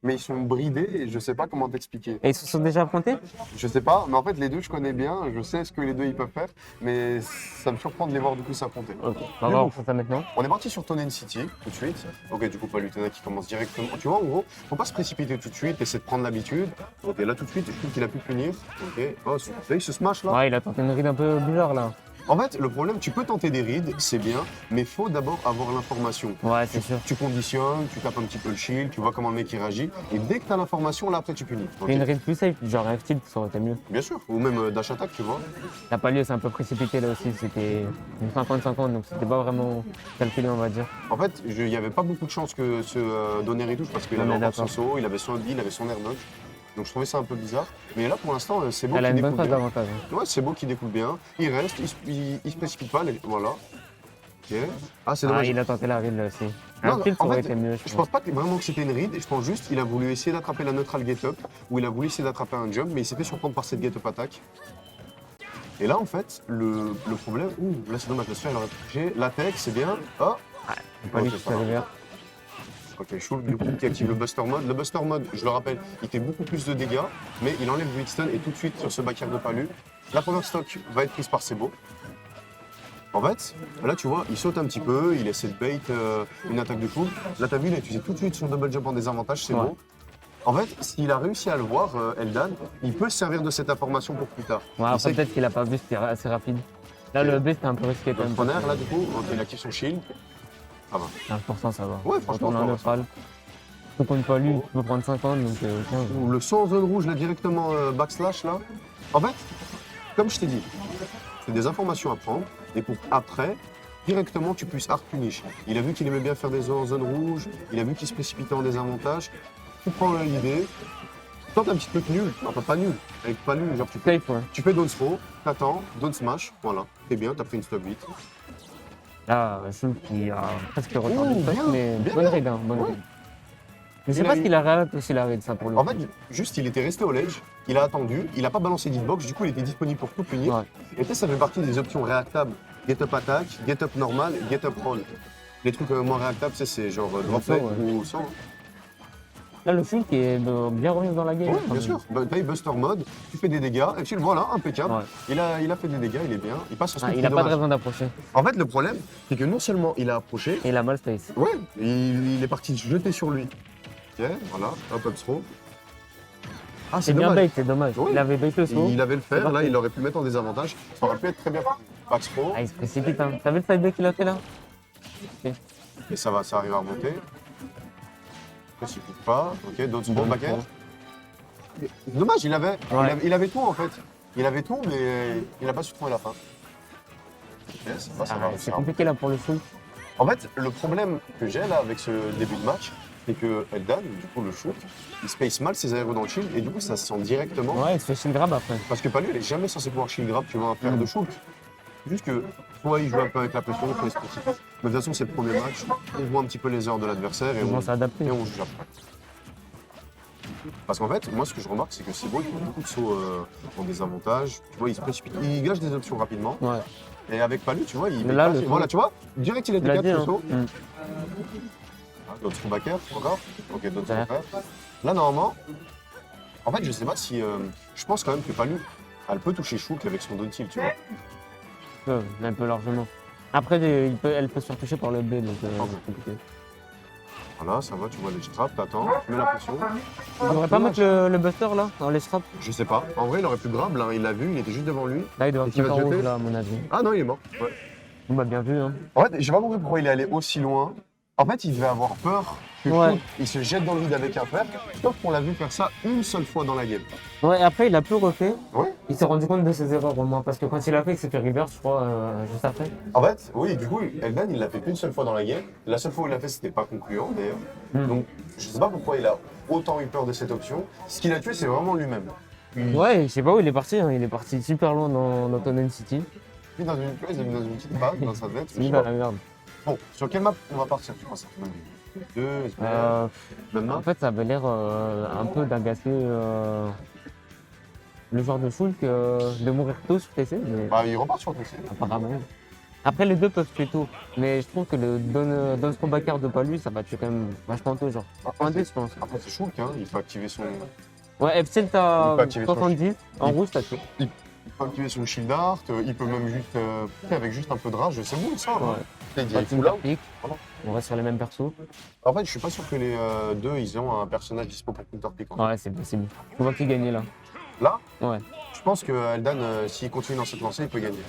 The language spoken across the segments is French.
mais ils sont bridés et je sais pas comment t'expliquer. Et ils se sont déjà affrontés? Je sais pas, mais en fait les deux je connais bien, je sais ce que les deux ils peuvent faire, mais ça me surprend de les voir du coup s'affronter. Ok, on va Mais voir bon. ça maintenant. On est parti sur Tonen City tout de suite. Ok, du coup, pas Lutena qui commence directement. Tu vois, en gros, faut pas se précipiter tout de suite, essayer de prendre l'habitude. Ok, là tout de suite, je trouve qu'il a pu punir. Ok, oh, tu sais, il se smash là. Ouais, il a tenté une ride un peu bizarre là. En fait, le problème, tu peux tenter des rides, c'est bien, mais faut d'abord avoir l'information. Ouais, c'est sûr. Tu conditionnes, tu tapes un petit peu le shield, tu vois comment le mec il réagit, et dès que tu as l'information, là après tu punis. Ok. Et une ride plus safe, genre un tilt, ça aurait été mieux. Bien sûr, ou même dash attack, tu vois. T'as pas lieu, c'est un peu précipité là aussi, c'était 50-50, donc c'était pas vraiment calculé, on va dire. En fait, il n'y avait pas beaucoup de chance que ce Donner il touche parce qu'il On avait est encore son d'accord. saut, il avait son heal, il avait son air dodge. Donc je trouvais ça un peu bizarre. Mais là pour l'instant, c'est beau Elle a qui une bonne découle phase bien. d'avantage. Ouais, c'est beau qui découle bien. Il reste, il se précipite pas. Voilà. Ok. Ah, c'est Ah, dommage. il a tenté la ride là aussi. Non, Un non, tilt, ça en aurait fait, été mieux, je pense pas vraiment que c'était une ride. Je pense juste qu'il a voulu essayer d'attraper la neutral get-up ou il a voulu essayer d'attraper un jump, mais il s'est fait surprendre par cette get-up attack. Et là, en fait, le problème. Ouh, là c'est dommage, la sphère elle aurait touché. La tech, c'est bien. Oh. Pas lui Ok, qui ça s'est va. arrivé. Ok, Shulk du coup qui active le Buster Mode. Le Buster Mode, je le rappelle, il fait beaucoup plus de dégâts, mais il enlève le Hitstun et tout de suite sur ce back air de Palu. La première stock va être prise par Sebo. En fait, là tu vois, il saute un petit peu, il essaie de bait une attaque de Shulk. Là t'as vu, il a utilisé tout de suite son double jump en désavantage, c'est Ouais. beau. En fait, s'il a réussi à le voir, Eldan, il peut se servir de cette information pour plus tard. Ouais, Il après sait peut-être qu'il a pas vu, c'était assez rapide. Là, Ok. le B, c'était un peu risqué quand le même. tonnerre là du coup, ok, il active son shield. Ça va. 15%, ça va. Ouais, Quand franchement, on est ça en va, neutral. Donc on ne pas lui, il peut prendre 50, donc 15. Ou le saut en zone rouge là directement backslash là. En fait, comme je t'ai dit, c'est des informations à prendre et pour après, directement tu puisses hard punish. Il a vu qu'il aimait bien faire des zones en zone rouge, il a vu qu'il se précipitait en désavantage. Tu prends l'idée, tente un petit truc nul, enfin pas nul, avec pas nul, genre Safe, ouais. tu fais down throw, t'attends, down smash, voilà, t'es bien, t'as pris une stop 8. Là, Shulk qui a presque retardé le bien, stock, mais bien, bonne bien. raid, hein, bonne Ouais. raid. Je sais Il a pas ce eu- qu'il a raté aussi la raid, ça pour le En coup. fait, juste il était resté au ledge, il a attendu, il a pas balancé d'hitbox, du coup il était disponible pour tout punir. Ouais. Et peut-être ça fait partie des options réactables. Get up attack, get up normal, get up roll. Les trucs moins réactables, c'est genre droplet saut, ouais. ou sang. Là, le Shulk est bien revenu dans la game. Oui, quand bien même. sûr. Paye Buster Mode, tu fais des dégâts, et puis voilà, impeccable. Ouais. Il a fait des dégâts, il est bien. Il passe sur ce Ah, truc il a qui est pas de dommage. raison d'approcher. En fait, le problème, c'est que non seulement il a approché, Et il a mal space. ouais, il est parti se jeter sur lui. Ok, voilà, hop, up throw. Ah, C'est bien dommage. bait, c'est dommage. Ouais. Il avait bait le saut. Il avait le C'est faire, là, parfait. il aurait pu le mettre en désavantage. Ça aurait pu être très bien. Back throw, Ah, il se précipite, hein. T'as vu le side B qu'il a fait là? Ok. et ça arrive à remonter. Précipite pas, ok, d'autres throw, back air. Dommage, il avait tout en fait. Il avait tout, mais il n'a pas su trouver la fin. Ok, ça va, Ah, c'est compliqué là pour le Shulk. En fait, le problème que j'ai là avec ce début de match, c'est que Eldan, du coup le shoot, il space mal ses aéros dans le shield et du coup ça se sent directement. Ouais, il se fait shield grab après. Parce que Palu, il est jamais censé pouvoir shield grab, tu vois, un frère de shoot. Juste que, soit il joue un peu avec la pression, soit il se précipite. Mais de toute façon, c'est le premier match, on voit un petit peu les heures de l'adversaire et Ils vont on s'adapter. juge après. Parce qu'en fait, moi ce que je remarque, c'est que Sebo, il fait beaucoup de sauts en désavantage. Tu vois, il se précipite, il gâche des options rapidement. Ouais. Et avec Palu, tu vois, il Mais là, dépasse, le et voilà, tu vois, direct il a Il été a 4 dit, ce hein. saut. Mm. D'autres throw back air, encore. Ok, d'autres Ouais. throw back air. Là, normalement, en fait, je sais pas si. Je pense quand même que Palu, elle peut toucher Shulk avec son down tilt, tu vois. Un peu largement. Après, elle peut se faire toucher par le B, donc Ok. c'est compliqué. Voilà, ça va, tu vois les traps, t'attends, tu mets la pression. Il devrait pas mettre le buster là, dans les straps. Je sais pas. En vrai, il aurait pu grab, là, il l'a vu, il était juste devant lui. Là, il doit Et qui va faire se en rouge jeter là, à mon avis. Ah non, il est mort. Ouais. Bon, bah, bien vu, hein. En fait, j'ai pas compris pourquoi il est allé aussi loin. En fait, il devait avoir peur que Ouais. Shulk, il se jette dans le vide avec un fer. Sauf qu'on l'a vu faire ça une seule fois dans la game. Ouais, après, il a plus refait. Ouais. Il s'est rendu compte de ses erreurs au moins, parce que quand il a fait, il s'est fait reverse, je crois, juste après. En fait, oui, du coup, Eldan, il l'a fait qu'une seule fois dans la game. La seule fois où il l'a fait, c'était pas concluant d'ailleurs. Donc, je sais pas pourquoi il a autant eu peur de cette option. Ce qu'il a tué, c'est vraiment lui-même. Ouais, je sais pas où il est parti, hein. Il est parti super loin dans Tonen City. Il est dans une pièce, il est dans une petite base, dans sa tête. Il est dans la merde. Bon, sur quelle map on va partir, tu penses? Deux, même En map. fait, ça avait l'air un peu d'agacer le joueur de Shulk de mourir tôt sur TC, mais Bah, il repart sur le PC. apparemment. Après, les deux peuvent tuer tôt. Mais je trouve que le Don Strombacker de pas lui, ça va tuer quand même vachement tôt, genre. Après, 1 je pense. Après, c'est Shulk, hein. Il peut activer son. Ouais, Epsil, Il t'as peut activer son 70. En Il- rouge, t'as tué. Il peut activer son Shield Art, il peut même juste. Avec juste un peu de rage, c'est bon ça. Hein. Ouais. Il dit, Pas il de fout là. Finger Pick. Voilà. On reste sur les mêmes persos. En fait, je suis pas sûr que les deux, ils ont un personnage dispo pour Counter Pick. Ouais, c'est possible. Je vois qui gagnait là. Là, Ouais. je pense que Eldan, s'il continue dans cette lancée, il peut gagner.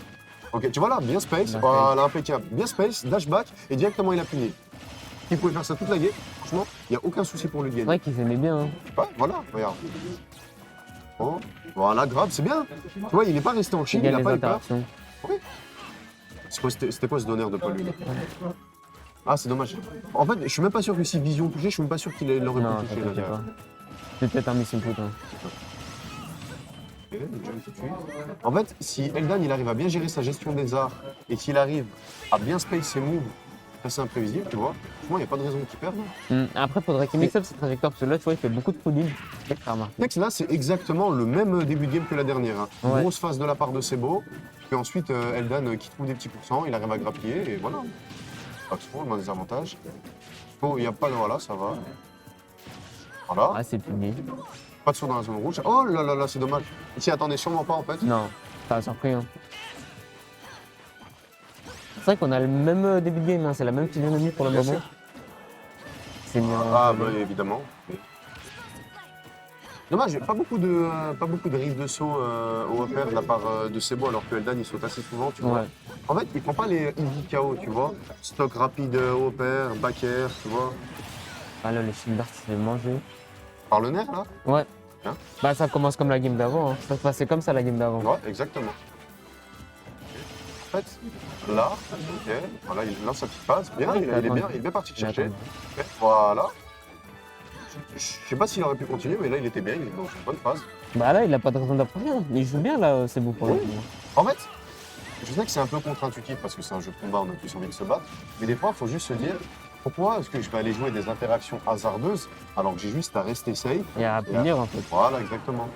Ok, tu vois là, bien space, Bien voilà, impeccable. Bien space, dashback, et directement il a puni. Il pouvait faire ça toute la game, franchement, il n'y a aucun souci pour lui de C'est gagner. vrai qu'ils aimaient bien. Hein. Ouais, voilà, regarde. Oh, voilà, grave, c'est bien. Tu vois, il n'est pas resté en Il chine, il gagne n'a les pas eu peur. interactions. C'était quoi ce donneur de Paul lui Ah, c'est dommage. En fait, je suis même pas sûr que si Vision touchait, je suis même pas sûr qu'il l'aurait Non, pu ça toucher. touchait Là, pas. C'est peut-être un missile pout. Hein. Ok, le jump tout de suite. En fait, si Eldan il arrive à bien gérer sa gestion des arts et s'il arrive à bien space ses moves, assez imprévisible, tu vois, franchement, il n'y a pas de raison qu'il perde. Après, faudrait qu'il mixe up ses trajectoires parce que là, tu vois, il fait beaucoup de pudding. C'est ça remarqué. Next, là, c'est exactement le même début de game que la dernière. Hein. Ouais. Grosse phase de la part de Sebo, puis ensuite Eldan qui trouve des petits pourcents, il arrive à grappiller et voilà. Pas trop, moins des avantages. Bon, il n'y a pas de. Voilà, ça va. Voilà. Ah, c'est pudding. Pas de saut dans la zone rouge. Oh là là là, c'est dommage. Il s'y attendait sûrement pas en fait. Non, ça a surpris. Hein. C'est vrai qu'on a le même début de game, hein. C'est la même physionomie pour le Bien moment. sûr. C'est bien. Ah, bah évidemment. Dommage, pas beaucoup de rives de saut au upper de la part de Sebo, alors que Eldan il saute assez souvent, tu vois. Ouais. En fait, il prend pas les easy KO, tu vois. Stock rapide au upper, back air, tu vois. Ah là, le shield dart, il s'est mangé. Par le nerf, là. Ouais. Hein Bah, ça commence comme la game d'avant. Hein. Ça se passait comme ça la game d'avant. Ouais, exactement. En fait, là, ok, voilà, il lance sa petite phase. Bien, Ouais, il est bien parti Il a chercher. attendu. Ok, voilà. Je sais pas s'il aurait pu continuer, mais là, il était bien, il est dans une bonne phase. Bah là, il a pas de raison d'apprendre. Hein. Il joue bien là, c'est beau pour lui. En fait, je sais que c'est un peu contre-intuitif parce que c'est un jeu de combat, on a tous envie de se battre. Mais des fois, il faut juste se dire pourquoi est-ce que je vais aller jouer des interactions hasardeuses alors que j'ai juste à rester safe. Il a à punir en fait. Voilà, exactement.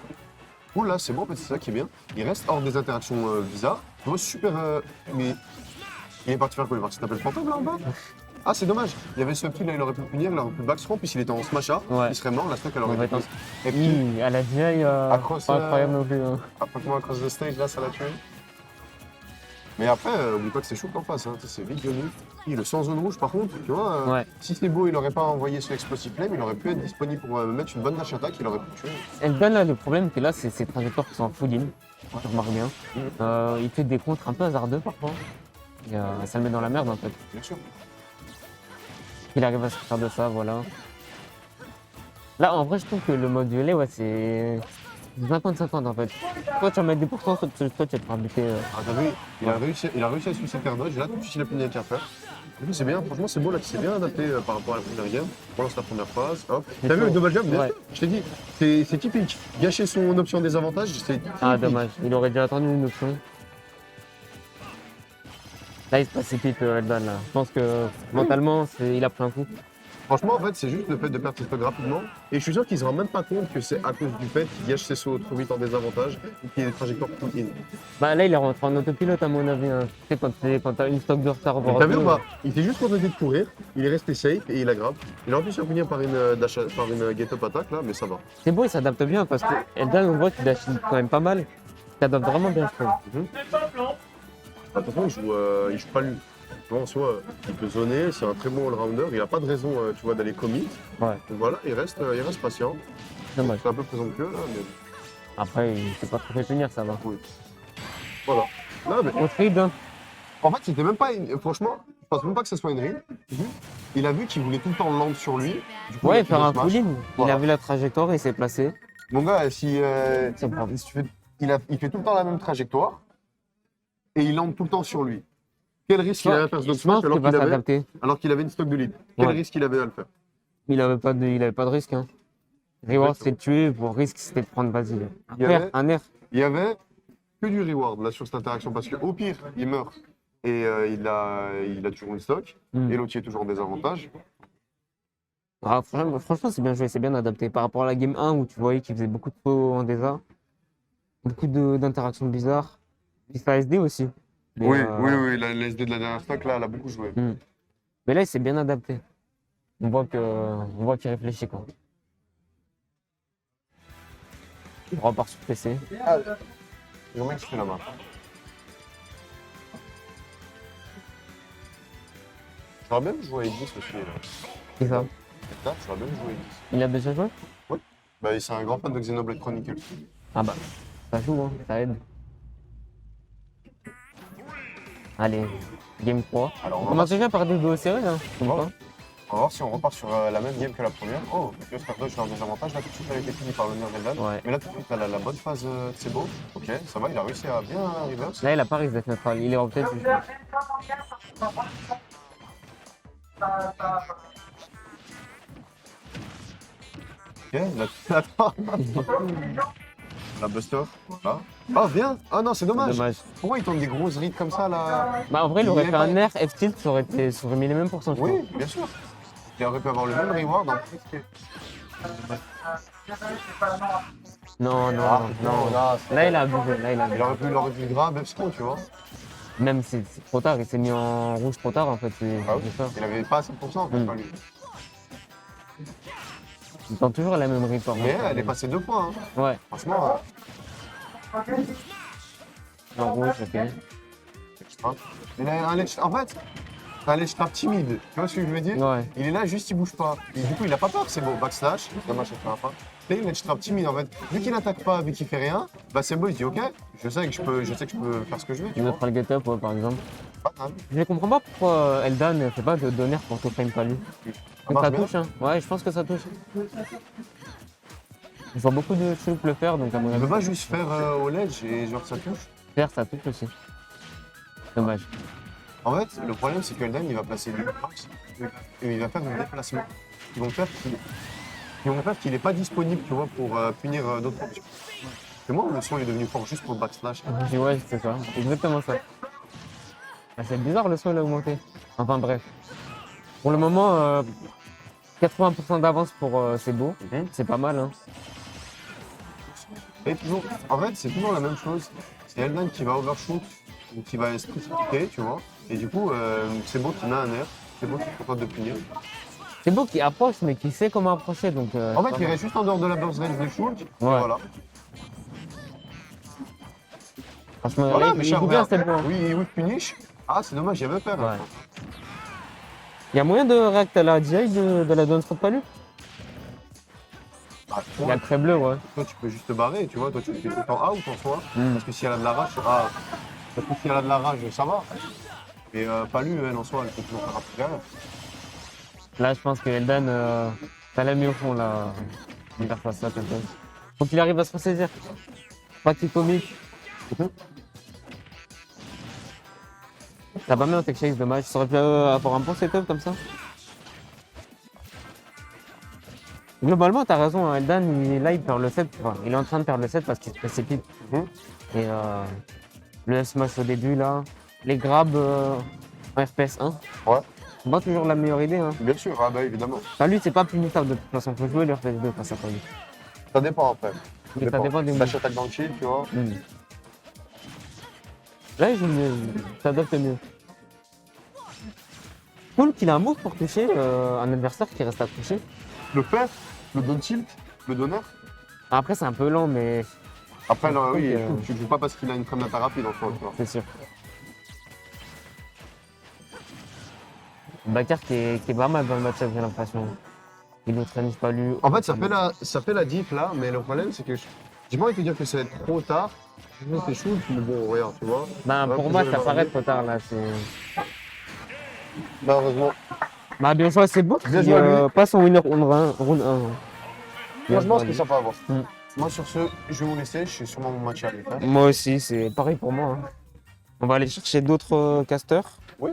Ouh là, c'est bon, en fait, c'est ça qui est bien. Il reste hors des interactions bizarres. Tu vois, super. Mais il est parti faire quoi? Il est parti taper le fantôme là en bas? Ah, c'est dommage. Il y avait ce petit là, il aurait pu punir, il aurait pu backstrom, puis s'il était en smash art, Ouais. il serait mort, la stock elle On aurait va été être prise. Et puis, À la DI, Accroche, pas incroyable non plus. Hein. après moi, across the stage, là, ça l'a tué. Mais après, oublie pas que c'est chaud en face, hein. Tu sais, c'est vite venu. Le sans zone rouge, par contre, tu vois, Ouais. si c'est beau, il aurait pas envoyé son explosive flame, il aurait pu être disponible pour mettre une bonne dash attack, il aurait pu tuer. Eldan, là, le problème, c'est là, c'est ses trajectoires qui sont en full in. Tu remarques bien. Il fait des contres un peu hasardeux parfois. Et, ça le met dans la merde en fait. Bien sûr. Il arrive à se faire de ça, voilà. Là, en vrai, je trouve que le mode violet, ouais, c'est 50-50 en fait. Toi, tu vas mettre des pourcents, toi, tu vas te faire buter. Ah, t'as vu, il a réussi à suivre ses terres dodge, et là, tout de suite, il a pu avec un faire. C'est bien, franchement, c'est beau là, qui s'est bien adapté par rapport à la première game. On lance la première phase, hop. T'as vu le double jump? Bien Ouais. sûr, je t'ai dit, c'est typique. Gâcher son option désavantage, c'est typique. Ah, dommage. Il aurait dû attendre une option. Là, il se précipite, Eldan, là. Je pense que mentalement, il a pris un coup. Franchement, en fait, c'est juste le fait de perdre ses stocks rapidement. Et je suis sûr qu'il ne se rend même pas compte que c'est à cause du fait qu'il gâche ses sauts trop vite en désavantage et qu'il y a des trajectoires full in. Bah là, il est rentré en autopilote, à mon avis. Hein. Tu sais, quand t'as une stock de retard, T'as vu ou pas? Il s'est juste contenté de courir, il est resté safe et il a grave. Il aurait pu se finir par une get-up attack là, mais ça va. C'est beau, il s'adapte bien parce que Eldan, on voit qu'il dash quand même pas mal. Il s'adapte vraiment bien, je trouve. Attention, il joue pas lui. Tu vois, en soi, il peut zoner, c'est un très bon all-rounder, il n'a pas de raison tu vois, d'aller commit. Ouais, Donc voilà, il reste patient. dommage. C'est un peu présomptueux là, mais Après, il s'est pas trop fait punir, ça va. oui. Voilà. Non, mais On trade, hein. en fait, c'était même pas franchement, je pense même pas que ce soit une read. Il a vu qu'il voulait tout le temps land sur lui. Du coup, il a Ouais, fait faire le un smash. full in. Il Voilà. a vu la trajectoire et il s'est placé. Mon gars, si C'est bon. il fait tout le temps la même trajectoire et il land tout le temps sur lui. Quel risque il avait à faire ce Je smash pense qu'il va s'adapter. alors qu'il avait une stock de lead? Quel Ouais. risque il avait à le faire? Il avait pas de risque. Hein. Reward, c'était de tuer. Pour risque, c'était de prendre, vas-y. Il y avait- Un air. Il y avait que du reward là sur cette interaction parce qu'au pire, il meurt et il a toujours une stock Mm. et l'autre il est toujours en désavantage. Ah, franchement, c'est bien joué, c'est bien adapté. Par rapport à la game 1 où tu voyais qu'il faisait beaucoup de faux en désa, beaucoup d'interactions bizarres. Il fait ASD aussi. Mais, Oui, oui, la SD de la dernière stack, là, elle a beaucoup joué. mais là, il s'est bien adapté. On voit qu'il réfléchit, quoi. Il repart sur PC. Ah, il y a un mec qui fait la main. J'aurais bien joué avec 10 aussi. Là. C'est ça. Là, j'aurais bien joué avec 10. Il a déjà joué? Oui. Bah, c'est un grand fan de Xenoblade Chronicles. Ah bah, ça joue, hein, ça aide. Allez, game 3. Alors, On on va, commence déjà par des duos serrés, là. Je comprends pas. on va voir si on repart sur la même game que la première. Oh, le Star Dodge, leur désavantage. Là, tout de suite, elle a été finie par le Nirveldan. Ouais. Mais là, tout de suite, elle a la bonne phase c'est beau. Ok, ça va, il a réussi à bien reverse. Là, il a pas reset neutral. Il est en tête. Ok, là, attends. La Buster. Ah. Oh, viens. Ah non, c'est dommage. Dommage. Pourquoi il tombe des grosses rides comme ça, là? Bah, en vrai, il Il aurait est fait pas- un air F-tilt, ça aurait mis les mêmes pourcentages. Oui, bien sûr. Il aurait pu avoir le même reward en plus. Non, non, Ah, non. là, Là, il a abusé. Là, il a il aurait pu le grave Epsco, tu vois. Même c'est trop tard. Il s'est mis en rouge trop tard, en fait. Ah oui. C'est ça. Il avait pas 100% en fait, pas lui. Il tente toujours la même report. Mais elle est passée 2 points. Hein. Ouais, Franchement, en rouge, ok. extra. Il a un ledge, en fait, un ledge trap timide. Tu vois ce que je veux dire? Ouais. Il est là, juste il bouge pas. Et du coup, il a pas peur, c'est bon. Backslash, dommage, ça fera pas. Là, il ledge trap timide en fait. Vu qu'il n'attaque pas, vu qu'il fait rien, bah c'est bon, il se dit ok, je sais que je peux faire ce que je veux. Tu vois. Neutral get up, ouais, par exemple. Pas mal. Je ne comprends pas pourquoi Eldan ne fait pas de donner pour tout frame pas lui. Ça marche Ça bien. touche, hein. Ouais, je pense que ça touche. Je vois beaucoup de choups le faire, donc à mon Il avis, peut pas juste faire au ledge et genre ça touche. faire, ça touche aussi. Dommage. En fait, le problème c'est que Eldan il va placer du box et il va faire des déplacements qui vont faire qu'il n'est pas disponible, tu vois, pour punir d'autres options. Et moi, le son est devenu fort juste pour le backslash. Je dis ouais, c'est ça. Exactement ça. Ah, c'est bizarre le son il a augmenté. Enfin bref. Pour le moment, 80% d'avance pour c'est beau. C'est pas mal, hein. Et toujours, en fait, c'est toujours la même chose. C'est Eldan qui va overshoot ou qui va se précipiter, tu vois. Et du coup, c'est beau qu'il a un air, c'est beau qu'il est capable de punir. C'est beau qui approche, mais qui sait comment approcher. Donc, En fait, il reste juste en dehors de la burst range du shoot. Et Ouais. voilà. franchement, Voilà, il mais joue cher, bien regarde. cette boîte. Oui, oui, punish. Ah, c'est dommage, il y avait peur. Ouais. Il y a moyen de react à la DI de la Don't Stop Palu. Ah, Il y a le trait bleu, ouais. toi, tu peux juste te barrer, tu vois. Toi, tu fais tout le temps out en soi. Mm. Parce que si elle a de la rage, parce que si elle a de la rage, ça va. Et pas lui, elle en soi, elle peut toujours faire un truc derrière. Là, je pense que Eldan, ça l'a mis au fond, là. L'interface là, comme ça. Faut qu'il arrive à se ressaisir. Pas qu'il comique. T'as pas mis un tech chase, dommage. Ça aurait pu avoir un bon setup comme ça. Globalement, t'as raison, hein, Eldan, là, il perd le set. Enfin, il est en train de perdre le set parce qu'il se précipite. Mhm. Et le smash au début, là. Les grabs en FPS 1. Ouais, C'est pas toujours la meilleure idée, hein. bien sûr, ah bah évidemment. Enfin, lui, c'est pas punissable de toute façon. Faut jouer le FPS 2 face à toi. Ça dépend après. Mais ça dépend des moves. Dash attaque dans le chill, tu vois. Là, il joue mieux, il s'adapte mieux. Cool qu'il a un move pour toucher un adversaire qui reste à toucher. Le faire, le down tilt, le donneur. Après, c'est un peu lent, mais Après, non, oui, Donc, tu ne joues pas parce qu'il a une frame d'attaque rapide en soi, tu vois. c'est sûr. Bakar qui est pas mal dans le match-up, j'ai l'impression. Il ne traîne pas lui. En fait, ça fait la diff là, mais le problème c'est que j'ai pas envie de te dire que ça va être trop tard. C'est chaud, mais bon, regarde, tu vois. Ben, Ouais, pour vous moi, avez ça le paraît relevé. trop tard là. Malheureusement. Bah, bien joué, c'est beau. Bien joué à lui. Pas son winner round 1. Moi, je pense que ça va avoir. Mm. Moi, sur ce, je vais vous laisser. Je suis sûrement mon match à aller faire. Moi aussi, c'est pareil pour moi, hein. On va aller chercher d'autres casters. Oui.